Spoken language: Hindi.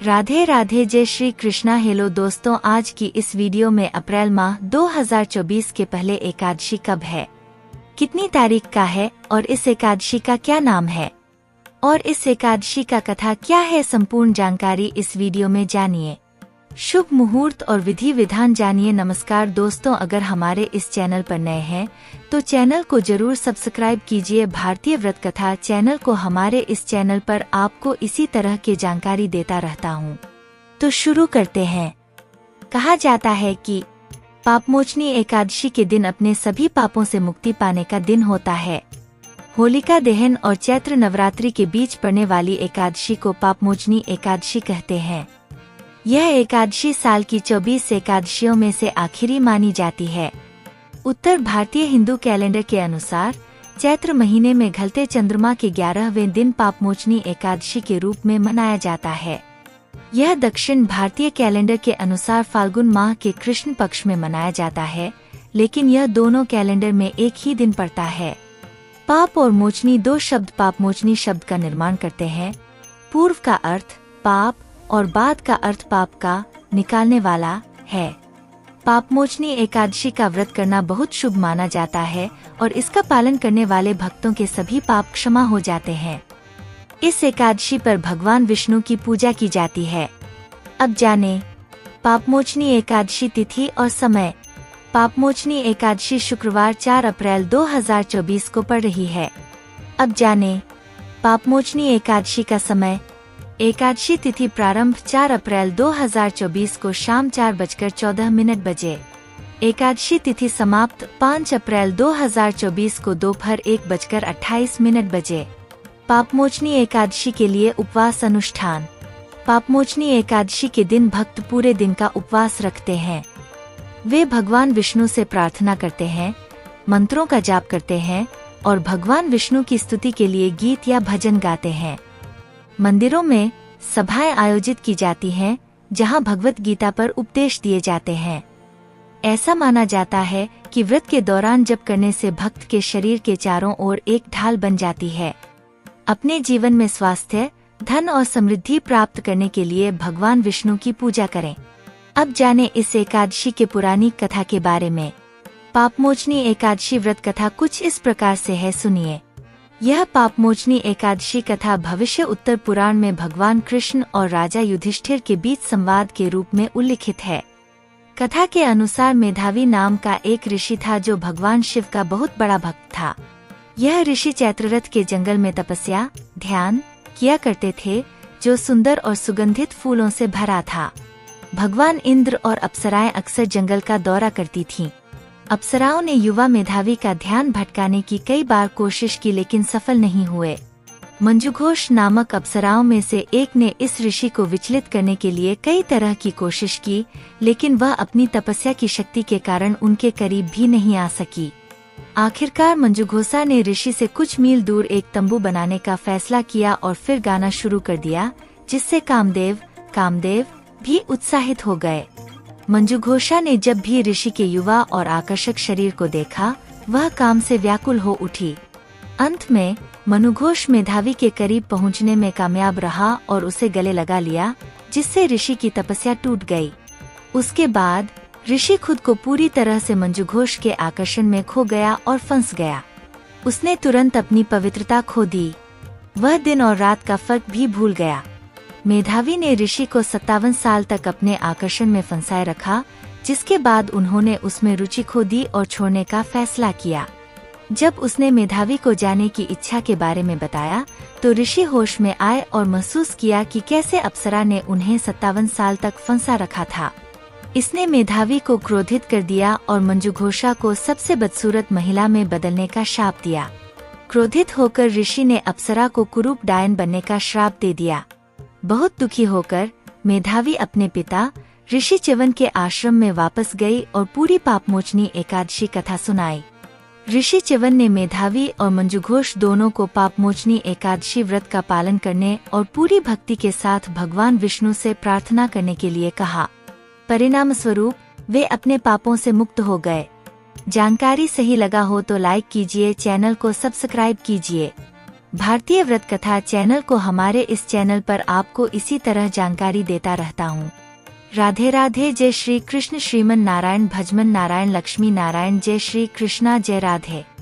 राधे राधे, जय श्री कृष्णा। हेलो दोस्तों, आज की इस वीडियो में अप्रैल माह 2024 के पहले एकादशी कब है, कितनी तारीख का है और इस एकादशी का क्या नाम है और इस एकादशी का कथा क्या है, संपूर्ण जानकारी इस वीडियो में जानिए। शुभ मुहूर्त और विधि विधान जानिए। नमस्कार दोस्तों, अगर हमारे इस चैनल पर नए हैं तो चैनल को जरूर सब्सक्राइब कीजिए। भारतीय व्रत कथा चैनल को हमारे इस चैनल पर आपको इसी तरह की जानकारी देता रहता हूँ। तो शुरू करते हैं। कहा जाता है कि पापमोचनी एकादशी के दिन अपने सभी पापों से मुक्ति पाने का दिन होता है। होलिका दहन और चैत्र नवरात्रि के बीच पड़ने वाली एकादशी को पापमोचनी एकादशी कहते हैं। यह एकादशी साल की 24 एकादशियों में से आखिरी मानी जाती है। उत्तर भारतीय हिंदू कैलेंडर के अनुसार चैत्र महीने में ढलते चंद्रमा के 11वें दिन पापमोचनी एकादशी के रूप में मनाया जाता है। यह दक्षिण भारतीय कैलेंडर के अनुसार फाल्गुन माह के कृष्ण पक्ष में मनाया जाता है, लेकिन यह दोनों कैलेंडर में एक ही दिन पड़ता है। पाप और मोचनी दो शब्द पापमोचनी शब्द का निर्माण करते हैं। पूर्व का अर्थ पाप और बाद का अर्थ पाप का निकालने वाला है। पापमोचनी एकादशी का व्रत करना बहुत शुभ माना जाता है और इसका पालन करने वाले भक्तों के सभी पाप क्षमा हो जाते हैं। इस एकादशी पर भगवान विष्णु की पूजा की जाती है। अब जाने पापमोचनी एकादशी तिथि और समय। पापमोचनी एकादशी शुक्रवार 4 अप्रैल 2024 को पड़ रही है। अब जाने पापमोचनी एकादशी का समय। एकादशी तिथि प्रारंभ 4 अप्रैल 2024 को शाम 4:14 बजे। एकादशी तिथि समाप्त 5 अप्रैल 2024 को दोपहर 1:28 बजे। पापमोचनी एकादशी के लिए उपवास अनुष्ठान। पापमोचनी एकादशी के दिन भक्त पूरे दिन का उपवास रखते हैं। वे भगवान विष्णु से प्रार्थना करते हैं, मंत्रों का जाप करते हैं और भगवान विष्णु की स्तुति के लिए गीत या भजन गाते हैं। मंदिरों में सभाएं आयोजित की जाती हैं, जहां भगवत गीता पर उपदेश दिए जाते हैं। ऐसा माना जाता है कि व्रत के दौरान जप करने से भक्त के शरीर के चारों ओर एक ढाल बन जाती है। अपने जीवन में स्वास्थ्य, धन और समृद्धि प्राप्त करने के लिए भगवान विष्णु की पूजा करें। अब जाने इस एकादशी के पुरानी कथा के बारे में। पापमोचनी एकादशी व्रत कथा कुछ इस प्रकार से है, सुनिए। यह पापमोचनी एकादशी कथा भविष्य उत्तर पुराण में भगवान कृष्ण और राजा युधिष्ठिर के बीच संवाद के रूप में उल्लिखित है। कथा के अनुसार मेधावी नाम का एक ऋषि था जो भगवान शिव का बहुत बड़ा भक्त था। यह ऋषि चैत्ररथ के जंगल में तपस्या ध्यान किया करते थे, जो सुंदर और सुगंधित फूलों से भरा था। भगवान इंद्र और अप्सराएं अक्सर जंगल का दौरा करती थीं। अप्सराओं ने युवा मेधावी का ध्यान भटकाने की कई बार कोशिश की, लेकिन सफल नहीं हुए। मंजुघोष नामक अप्सराओं में से एक ने इस ऋषि को विचलित करने के लिए कई तरह की कोशिश की, लेकिन वह अपनी तपस्या की शक्ति के कारण उनके करीब भी नहीं आ सकी। आखिरकार मंजुघोषा ने ऋषि से कुछ मील दूर एक तंबू बनाने का फैसला किया और फिर गाना शुरू कर दिया, जिससे कामदेव भी उत्साहित हो गए। मंजुघोषा ने जब भी ऋषि के युवा और आकर्षक शरीर को देखा, वह काम से व्याकुल हो उठी। अंत में मनुघोष मेधावी के करीब पहुंचने में कामयाब रहा और उसे गले लगा लिया, जिससे ऋषि की तपस्या टूट गई। उसके बाद ऋषि खुद को पूरी तरह से मंजुघोष के आकर्षण में खो गया और फंस गया। उसने तुरंत अपनी पवित्रता खो दी। वह दिन और रात का फर्क भी भूल गया। मेधावी ने ऋषि को 57 साल तक अपने आकर्षण में फंसाए रखा, जिसके बाद उन्होंने उसमें रुचि खो दी और छोड़ने का फैसला किया। जब उसने मेधावी को जाने की इच्छा के बारे में बताया, तो ऋषि होश में आए और महसूस किया कि कैसे अप्सरा ने उन्हें 57 साल तक फंसा रखा था। इसने मेधावी को क्रोधित कर दिया और मंजुघोषा को सबसे बदसूरत महिला में बदलने का श्राप दिया। क्रोधित होकर ऋषि ने अप्सरा को कुरूप डायन बनने का श्राप दे दिया। बहुत दुखी होकर मेधावी अपने पिता ऋषि च्यवन के आश्रम में वापस गई और पूरी पापमोचनी एकादशी कथा सुनाई। ऋषि च्यवन ने मेधावी और मंजुघोष दोनों को पापमोचनी एकादशी व्रत का पालन करने और पूरी भक्ति के साथ भगवान विष्णु से प्रार्थना करने के लिए कहा। परिणाम स्वरूप वे अपने पापों से मुक्त हो गए। जानकारी सही लगा हो तो लाइक कीजिए, चैनल को सब्सक्राइब कीजिए। भारतीय व्रत कथा चैनल को हमारे इस चैनल पर आपको इसी तरह जानकारी देता रहता हूँ। राधे राधे। जय श्री कृष्ण। श्रीमन नारायण भजमन नारायण लक्ष्मी नारायण। जय श्री कृष्णा। जय राधे।